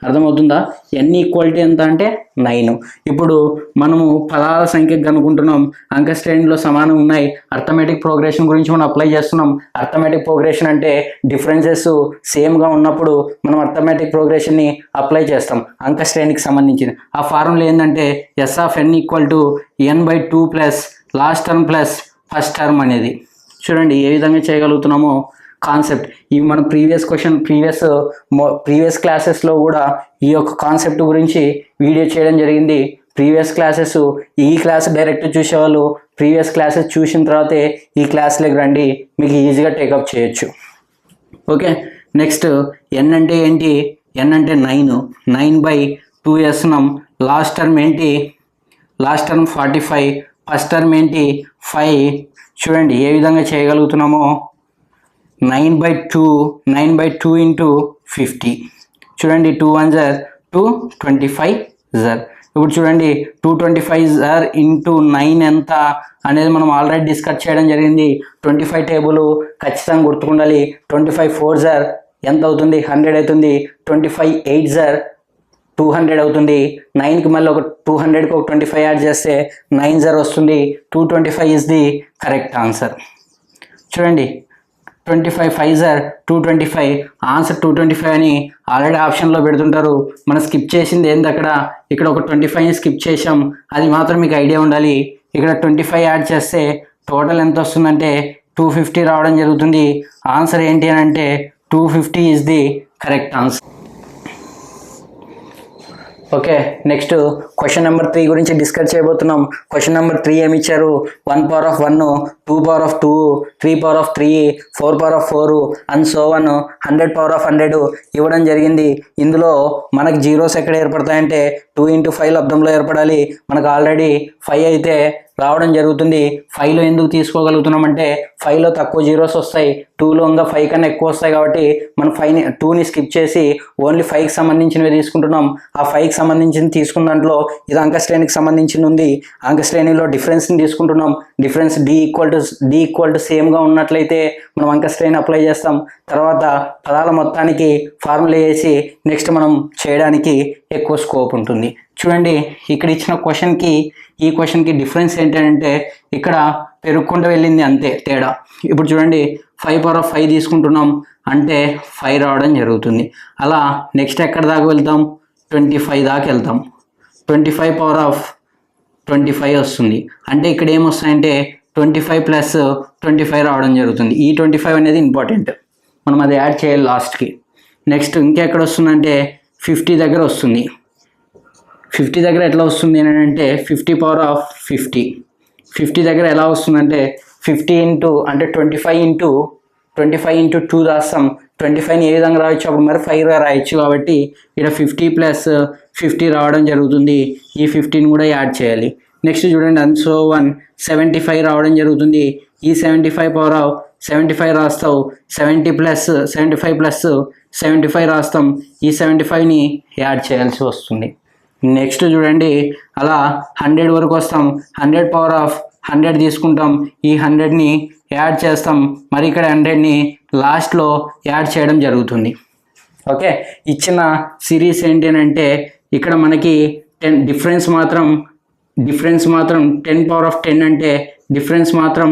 A: అర్థమవుతుందా? ఎన్ని ఈక్వాలిటీ ఎంత అంటే 9. ఇప్పుడు మనము పదాల సంఖ్య కనుక్కుంటున్నాం. అంక శ్రేణిలో సమానం ఉన్నాయి. అర్థమెటిక్ ప్రోగ్రెషన్ గురించి మనం అప్లై చేస్తున్నాం. అర్థమెటిక్ ప్రోగ్రెషన్ అంటే డిఫరెన్సెస్ సేమ్గా ఉన్నప్పుడు మనం అర్థమెటిక్ ప్రోగ్రెషన్ని అప్లై చేస్తాం అంక శ్రేణికి సంబంధించింది. ఆ ఫార్ములా ఏంటంటే S(n) = n/2 plus last term plus first term అనేది. చూడండి ఏ విధంగా చేయగలుగుతున్నామో కాన్సెప్ట్. ఇవి మనం ప్రీవియస్ క్లాసెస్లో కూడా ఈ యొక్క కాన్సెప్ట్ గురించి వీడియో చేయడం జరిగింది. ప్రీవియస్ క్లాసెస్ ఈ క్లాస్ డైరెక్ట్ చూసేవాళ్ళు ప్రీవియస్ క్లాసెస్ చూసిన తర్వాతే ఈ క్లాస్లోకి రండి, మీకు ఈజీగా టేకప్ చేయొచ్చు. ఓకే, నెక్స్ట్ n అంటే ఏంటి? n అంటే 9/2 వేస్తున్నాం. లాస్ట్ టర్మ్ ఏంటి? లాస్ట్ టర్మ్ 45, ఫస్ట్ టర్మ్ ఏంటి 5. చూడండి ఏ విధంగా చేయగలుగుతున్నామో 9/2 into 50. చూడండి 2 1s are 225s are. ఇప్పుడు చూడండి 225s into 9 ఎంత అనేది మనం ఆల్రెడీ డిస్కస్ చేయడం జరిగింది. 25 టేబుల్ ఖచ్చితంగా గుర్తుకుండాలి. 25 4s are ఎంత అవుతుంది? 100 అవుతుంది. 25 8s are 200 అవుతుంది. 9కి మళ్ళీ ఒక 200కి ఒక 25 యాడ్ చేస్తే 90 వస్తుంది. 225 ఈజ్ ది కరెక్ట్ ఆన్సర్. చూడండి 25 5 225, ఆన్సర్ 225 అని ఆల్రెడీ ఆప్షన్లో పెడుతుంటారు. మనం స్కిప్ చేసింది ఏంది అక్కడ, ఇక్కడ ఒక 25 స్కిప్ చేసాం, అది మాత్రం మీకు ఐడియా ఉండాలి. ఇక్కడ 25 యాడ్ చేస్తే టోటల్ ఎంత వస్తుందంటే 250 రావడం జరుగుతుంది. ఆన్సర్ ఏంటి అని అంటే 250 is the correct answer. Okay, next question number 3 గురించి డిస్కస్ చేయబోతున్నాం. క్వశ్చన్ నెంబర్ 3 ఏమి ఇచ్చారు, 1 power of 1, 2 power of 2, 3 power of 3, 4 power of 4 and so 100 power of 100 ఇవ్వడం జరిగింది. ఇందులో మనకు జీరోస్ ఎక్కడ ఏర్పడతాయంటే 2 into 5 లబ్దంలో ఏర్పడాలి. మనకు ఆల్రెడీ 5 అయితే రావడం జరుగుతుంది. 5లో ఎందుకు తీసుకోగలుగుతున్నామంటే 5లో తక్కువ జీరోస్ వస్తాయి, 2లో ఇంకా 5 కన్నా ఎక్కువ వస్తాయి. కాబట్టి మనం 2ని స్కిప్ చేసి ఓన్లీ 5కి సంబంధించినవి తీసుకుంటున్నాం. ఆ 5కి సంబంధించింది తీసుకున్న దాంట్లో ఇది అంక శ్రేణికి సంబంధించింది ఉంది. అంక శ్రేణిలో డిఫరెన్స్ని తీసుకుంటున్నాం. డిఫరెన్స్ డి ఈక్వల్ టు సేమ్గా ఉన్నట్లయితే మనం అంక శ్రేణి అప్లై చేస్తాం. తర్వాత పదాల మొత్తానికి ఫార్ములా వేసి నెక్స్ట్ మనం చేయడానికి ఎక్కువ స్కోప్ ఉంటుంది. చూడండి ఇక్కడ ఇచ్చిన ఈ క్వశ్చన్కి డిఫరెన్స్ ఏంటంటే ఇక్కడ పెరుగుకుంటూ వెళ్ళింది అంతే తేడా. ఇప్పుడు చూడండి 5 power of 5 తీసుకుంటున్నాం అంటే 5 రావడం జరుగుతుంది. అలా నెక్స్ట్ ఎక్కడ దాకా వెళ్తాం, 25 దాకా వెళ్తాం. 25 power of 25 వస్తుంది. అంటే ఇక్కడ ఏమొస్తాయంటే 25 + 25 రావడం జరుగుతుంది. ఈ 25 అనేది ఇంపార్టెంట్, మనం అది యాడ్ చేయాలి లాస్ట్కి. నెక్స్ట్ ఇంకెక్కడ వస్తుందంటే 50 దగ్గర వస్తుంది. 50 దగ్గర ఎట్లా వస్తుంది అని అంటే 50 power of 50 దగ్గర ఎలా వస్తుందంటే 50 ఇంటూ అంటే 25 ఇంటూ 2 రాస్తాం. 25ని ఏ విధంగా రాయొచ్చు, అప్పుడు మరి 5గా రాయొచ్చు. కాబట్టి ఇక్కడ 50 + 50 రావడం జరుగుతుంది. ఈ 50ని కూడా యాడ్ చేయాలి. నెక్స్ట్ చూడండి అండ్ సో 75 రావడం జరుగుతుంది. ఈ 75 power of 75 రాస్తావు, 70 + 75 + 75 రాస్తాం. ఈ 75ని యాడ్ చేయాల్సి వస్తుంది. నెక్స్ట్ చూడండి అలా 100 వరకు వస్తాం. 100 power of 100 తీసుకుంటాం. ఈ 100ని యాడ్ చేస్తాం. మరి ఇక్కడ 100ని లాస్ట్లో యాడ్ చేయడం జరుగుతుంది. ఓకే, ఇచ్చిన సిరీస్ ఏంటి అంటే ఇక్కడ మనకి 10 డిఫరెన్స్ మాత్రం 10 power of 10 అంటే డిఫరెన్స్ మాత్రం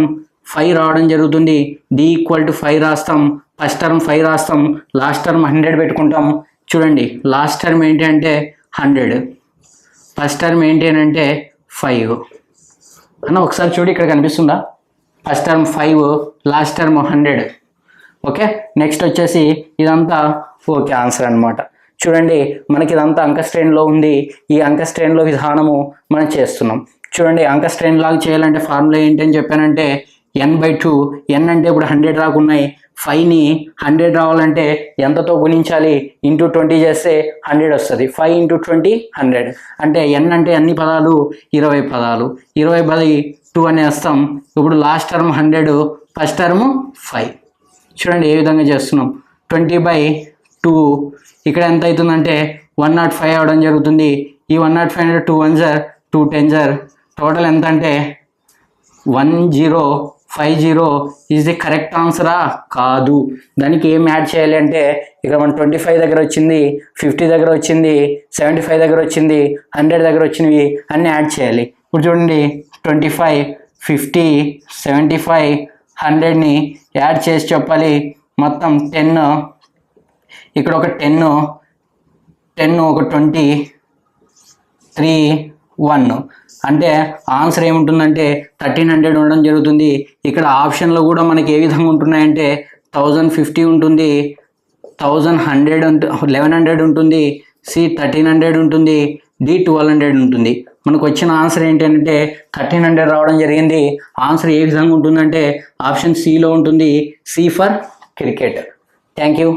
A: 5 రావడం జరుగుతుంది. డి ఈక్వల్ టు 5 రాస్తాం. ఫస్ట్ టర్మ్ 5 రాస్తాం, లాస్ట్ టర్మ్ 100 పెట్టుకుంటాం. చూడండి లాస్ట్ టర్మ్ ఏంటి అంటే 100, ఫస్ట్ టర్మ్ ఏంటి అని అంటే 5 అన్న. ఒకసారి చూడు ఇక్కడ కనిపిస్తుందా, first term 5, last term 100. Okay, next వచ్చేసి ఇదంతా ఓకే ఆన్సర్ అనమాట. చూడండి మనకి ఇదంతా అంక శ్రేణిలో ఉంది. ఈ అంక శ్రేణిలో విధానము మనం చేస్తున్నాం. చూడండి అంక శ్రేణి లాగా చేయాలంటే ఫార్ములా ఏంటని చెప్పానంటే n/2. n అంటే ఇప్పుడు 100 రాకున్నాయి. 5ని 100 రావాలంటే ఎంతతో గుణించాలి, ఇంటూ 20 చేస్తే 100 వస్తుంది. 5 × 20 100 అంటే n అంటే అన్ని పదాలు 20 పదాలు. 20/2 అని వేస్తాం. ఇప్పుడు లాస్ట్ టర్మ్ 100, ఫస్ట్ టర్మ్ 5. చూడండి ఏ విధంగా చేస్తున్నాం. 20/2 ఇక్కడ ఎంత అవుతుందంటే 105 అవడం జరుగుతుంది. ఈ 105 అంటే 2 1s 2 10s టోటల్ ఎంత అంటే 1050 ఈజ్ ది కరెక్ట్ ఆన్సరా కాదు. దానికి ఏం యాడ్ చేయాలి అంటే ఇక్కడ మన 25 దగ్గర వచ్చింది, 50 దగ్గర వచ్చింది, 75 దగ్గర వచ్చింది, 100 దగ్గర వచ్చినవి అన్నీ యాడ్ చేయాలి. ఇప్పుడు చూడండి 25 50 75 100ని యాడ్ చేసి చెప్పాలి. మొత్తం 10, ఇక్కడ ఒక 10 ఒక 20 3 1 అంటే ఆన్సర్ ఏముంటుందంటే 1300 ఉండడం జరుగుతుంది. ఇక్కడ ఆప్షన్లో కూడా మనకి ఏ విధంగా ఉంటున్నాయంటే 1050 ఉంటుంది, 1100 ఉంటుంది, సి 1300 ఉంటుంది, డి 1200 ఉంటుంది. మనకు వచ్చిన ఆన్సర్ ఏంటంటే 1300 రావడం జరిగింది. ఆన్సర్ ఏ విధంగా ఉంటుందంటే ఆప్షన్ సిలో ఉంటుంది, C for cricket. Thank you.